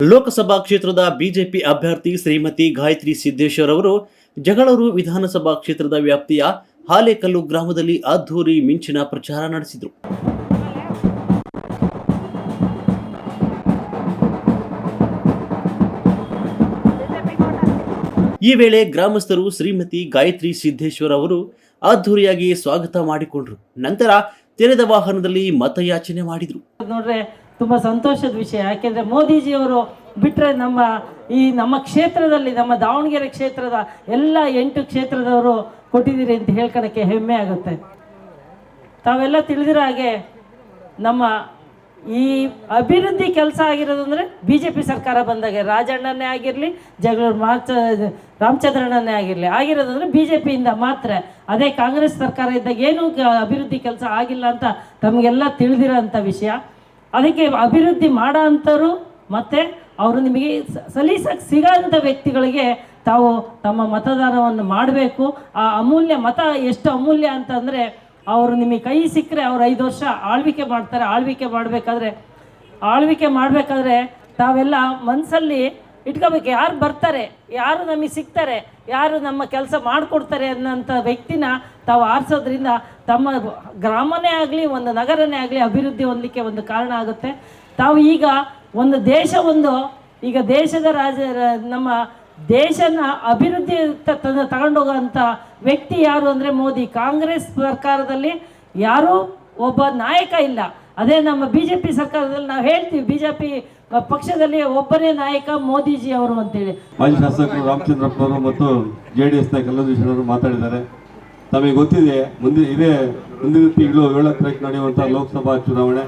ಲೋಕಸಭಾ ಕ್ಷೇತ್ರದ ಬಿಜೆಪಿ ಅಭ್ಯರ್ಥಿ ಶ್ರೀಮತಿ ಗಾಯತ್ರಿ ಸಿದ್ದೇಶ್ವರ್ ಅವರು ಜಗಳೂರು ವಿಧಾನಸಭಾ ಕ್ಷೇತ್ರದ ವ್ಯಾಪ್ತಿಯ ಹಾಲೇಕಲ್ಲು ಗ್ರಾಮದಲ್ಲಿ ಅದ್ಧೂರಿ ಮಿಂಚಿನ ಪ್ರಚಾರ ನಡೆಸಿದರು. ಈ ವೇಳೆ ಗ್ರಾಮಸ್ಥರು ಶ್ರೀಮತಿ ಗಾಯತ್ರಿ ಸಿದ್ದೇಶ್ವರ್ ಅವರು ಅದ್ಧೂರಿಯಾಗಿ ಸ್ವಾಗತ ಮಾಡಿಕೊಂಡರು. ನಂತರ ತೆರೆದ ವಾಹನದಲ್ಲಿ ಮತಯಾಚನೆ ಮಾಡಿದರು. ನೋಡ್ರೆ ತುಂಬ ಸಂತೋಷದ ವಿಷಯ. ಯಾಕೆಂದರೆ ಮೋದಿಜಿಯವರು ಬಿಟ್ಟರೆ ನಮ್ಮ ಕ್ಷೇತ್ರದಲ್ಲಿ, ನಮ್ಮ ದಾವಣಗೆರೆ ಕ್ಷೇತ್ರದ ಎಲ್ಲ 8 ಕ್ಷೇತ್ರದವರು ಕೊಟ್ಟಿದ್ದೀರಿ ಅಂತ ಹೇಳ್ಕೊಳಕ್ಕೆ ಹೆಮ್ಮೆ ಆಗುತ್ತೆ. ತಾವೆಲ್ಲ ತಿಳಿದಿರೋ ಹಾಗೆ ನಮ್ಮ ಈ ಅಭಿವೃದ್ಧಿ ಕೆಲಸ ಆಗಿರೋದು ಅಂದರೆ BJP ಸರ್ಕಾರ ಬಂದಾಗೆ, ರಾಜಣ್ಣನೇ ಆಗಿರಲಿ, ಜಗಳೂರು ರಾಮಚಂದ್ರಣ್ಣನೇ ಆಗಿರೋದು ಅಂದರೆ BJPಯಿಂದ ಮಾತ್ರ. ಅದೇ ಕಾಂಗ್ರೆಸ್ ಸರ್ಕಾರ ಇದ್ದಾಗ ಏನೂ ಅಭಿವೃದ್ಧಿ ಕೆಲಸ ಆಗಿಲ್ಲ ಅಂತ ತಮಗೆಲ್ಲ ತಿಳಿದಿರೋ ಅಂಥ ವಿಷಯ. ಅದಕ್ಕೆ ಅಭಿವೃದ್ಧಿ ಮಾಡೋ ಅಂಥವ್ರು ಮತ್ತು ಅವರು ನಿಮಗೆ ಸಲೀಸಾಗಿ ಸಿಗೋಂಥ ವ್ಯಕ್ತಿಗಳಿಗೆ ತಾವು ತಮ್ಮ ಮತದಾನವನ್ನು ಮಾಡಬೇಕು. ಆ ಅಮೂಲ್ಯ ಮತ ಎಷ್ಟು ಅಮೂಲ್ಯ ಅಂತಂದರೆ, ಅವರು ನಿಮಗೆ ಕೈ ಸಿಕ್ಕರೆ ಅವ್ರು 5 ವರ್ಷ ಆಳ್ವಿಕೆ ಮಾಡ್ತಾರೆ. ಆಳ್ವಿಕೆ ಮಾಡಬೇಕಾದ್ರೆ ತಾವೆಲ್ಲ ಮನಸ್ಸಲ್ಲಿ ಇಟ್ಕೋಬೇಕು, ಯಾರು ಬರ್ತಾರೆ, ಯಾರು ನಮಗೆ ಸಿಗ್ತಾರೆ, ಯಾರು ನಮ್ಮ ಕೆಲಸ ಮಾಡಿಕೊಡ್ತಾರೆ ಅನ್ನೋಂಥ ವ್ಯಕ್ತಿನ ತಾವು ಆರಿಸೋದ್ರಿಂದ ತಮ್ಮ ಗ್ರಾಮನೇ ಆಗಲಿ, ಒಂದು ನಗರನೇ ಆಗಲಿ ಅಭಿವೃದ್ಧಿ ಹೊಂದಲಿಕ್ಕೆ ಒಂದು ಕಾರಣ ಆಗುತ್ತೆ. ತಾವು ಈಗ ಒಂದು ಈಗ ದೇಶದ ನಮ್ಮ ದೇಶನ ಅಭಿವೃದ್ಧಿ ತಗೊಂಡೋಗೋಂಥ ವ್ಯಕ್ತಿ ಯಾರು ಅಂದರೆ ಮೋದಿ. ಕಾಂಗ್ರೆಸ್ ಸರ್ಕಾರದಲ್ಲಿ ಯಾರೂ ಒಬ್ಬ ನಾಯಕ ಇಲ್ಲ. ಅದೇ ನಮ್ಮ BJP ಸರ್ಕಾರದಲ್ಲಿ ನಾವು ಹೇಳ್ತೀವಿ, BJP ಪಕ್ಷದಲ್ಲಿ ಒಬ್ಬನೇ ನಾಯಕ ಮೋದಿಜಿ ಅವರು ಅಂತೇಳಿ. ಮಾಜಿ ಶಾಸಕರು ರಾಮಚಂದ್ರಪ್ಪನವರು ಮತ್ತು JDSನ ಕಲ್ಲೂರು ಮಾತಾಡಿದ್ದಾರೆ. ತಮಗೆ ಗೊತ್ತಿದೆ, ಮುಂದಿನ ತಿಂಗಳು 7ನೇ ತಾರೀಕು ನಡೆಯುವಂಥ ಲೋಕಸಭಾ ಚುನಾವಣೆ.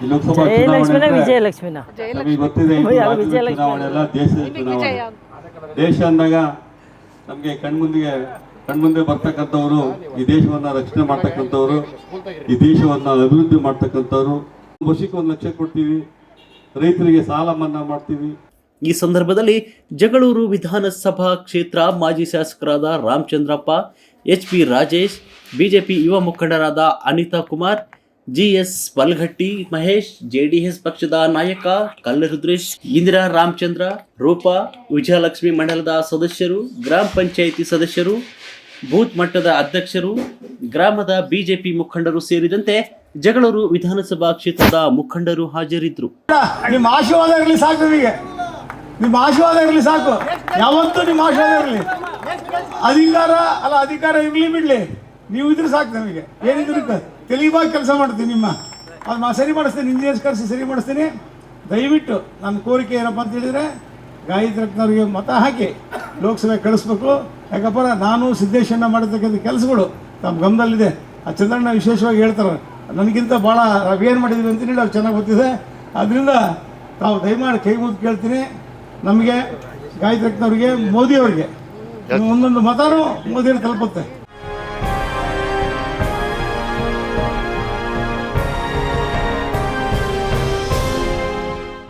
ಈ ಲೋಕಸಭಾ ಚುನಾವಣೆ ವಿಜಯಲಕ್ಷ್ಮಿನ ನಮಗೆ ಗೊತ್ತಿದೆ, ಚುನಾವಣೆ ಎಲ್ಲ ದೇಶದ ಚುನಾವಣೆ. ದೇಶ ಅಂದಾಗ ನಮಗೆ ಕಣ್ಮುಂದೆ ಬರ್ತಕ್ಕಂಥವ್ರು, ಈ ದೇಶವನ್ನ ರಕ್ಷಣೆ ಮಾಡ್ತಕ್ಕಂಥವ್ರು, ಈ ದೇಶವನ್ನ ಅಭಿವೃದ್ಧಿ ಮಾಡ್ತಕ್ಕಂಥವ್ರು. ವರ್ಷಕ್ಕೆ 1 ಲಕ್ಷ ಕೊಡ್ತೀವಿ, ರೈತರಿಗೆ ಸಾಲ ಮನ್ನಾ ಮಾಡ್ತೀವಿ. ಈ ಸಂದರ್ಭದಲ್ಲಿ ಜಗಳೂರು ವಿಧಾನಸಭಾ ಕ್ಷೇತ್ರ ಮಾಜಿ ಶಾಸಕರಾದ ರಾಮಚಂದ್ರಪ್ಪ, HP ರಾಜೇಶ್, BJP ಯುವ ಮುಖಂಡರಾದ ಅನಿತಾ ಕುಮಾರ್, GS ಪಲ್ಘಟ್ಟಿ ಮಹೇಶ್, JDS ಪಕ್ಷದ ನಾಯಕ ಕಲ್ಲರುದ್ರೇಶ್, ಇಂದಿರಾ ರಾಮಚಂದ್ರ, ರೂಪಾ, ವಿಜಯಲಕ್ಷ್ಮಿ ಮಂಡಲದ ಸದಸ್ಯರು, ಗ್ರಾಮ ಪಂಚಾಯಿತಿ ಸದಸ್ಯರು, ಬೂತ್ ಮಟ್ಟದ ಅಧ್ಯಕ್ಷರು, ಗ್ರಾಮದ BJP ಮುಖಂಡರು ಸೇರಿದಂತೆ ಜಗಳೂರು ವಿಧಾನಸಭಾ ಕ್ಷೇತ್ರದ ಮುಖಂಡರು ಹಾಜರಿದ್ದರು. ನಿಮ್ಮ ಆಶೀರ್ವಾದ ಇರಲಿ ಸಾಕು, ನಿಮಗೆ ನಿಮ್ಮ ಆಶೀರ್ವಾದ ಇರಲಿ ಸಾಕು. ಯಾವತ್ತೂ ನಿಮ್ಮ ಆಶೀರ್ವಾದ ಇರಲಿ. ಅಧಿಕಾರ ಇರಲಿ ಬಿಡಲಿ, ನೀವು ಇದ್ರೆ ಸಾಕು. ನಮಗೆ ಏನಿದ್ರು ತೆಲಿವಾಗಿ ಕೆಲಸ ಮಾಡ್ತೀನಿ. ಅದು ಸರಿ ಮಾಡಿಸ್ತೀನಿ, ಇಂಜಿನಿಯರ್ಸ್ ಕರೆಸಿ ಸರಿ ಮಾಡಿಸ್ತೀನಿ. ದಯವಿಟ್ಟು ನನ್ನ ಕೋರಿಕೆ ಏನಪ್ಪ ಅಂತ ಹೇಳಿದರೆ, ಗಾಯತ್ರಿ ರತ್ನವ್ರಿಗೆ ಮತ ಹಾಕಿ ಲೋಕಸಭೆ ಕಳಿಸ್ಬೇಕು. ಯಾಕಪ್ಪ, ನಾನು ಸಿದ್ದೇಶಣ್ಣ ಮಾಡಿರ್ತಕ್ಕಂಥ ಕೆಲಸಗಳು ತಮ್ಮ ಗಮನದಲ್ಲಿದೆ. ಆ ಚಂದ್ರಣ್ಣ ವಿಶೇಷವಾಗಿ ಹೇಳ್ತಾರೆ, ನನಗಿಂತ ಭಾಳ ನಾವೇನು ಮಾಡಿದ್ವಿ ಅಂತೇಳಿ ಅವ್ರು ಚೆನ್ನಾಗಿ ಗೊತ್ತಿದೆ. ಅದರಿಂದ ತಾವು ದಯಮಾಡಿ ಕೈ ಮುಗಿದು ಕೇಳ್ತೀನಿ, ನಮಗೆ ಗಾಯತ್ರಿ ರತ್ನವ್ರಿಗೆ, ಮೋದಿಯವರಿಗೆ ಒಂದೊಂದು ಮತನೂ ಮೋದಿಯನ್ನು ತಲುಪುತ್ತೆ.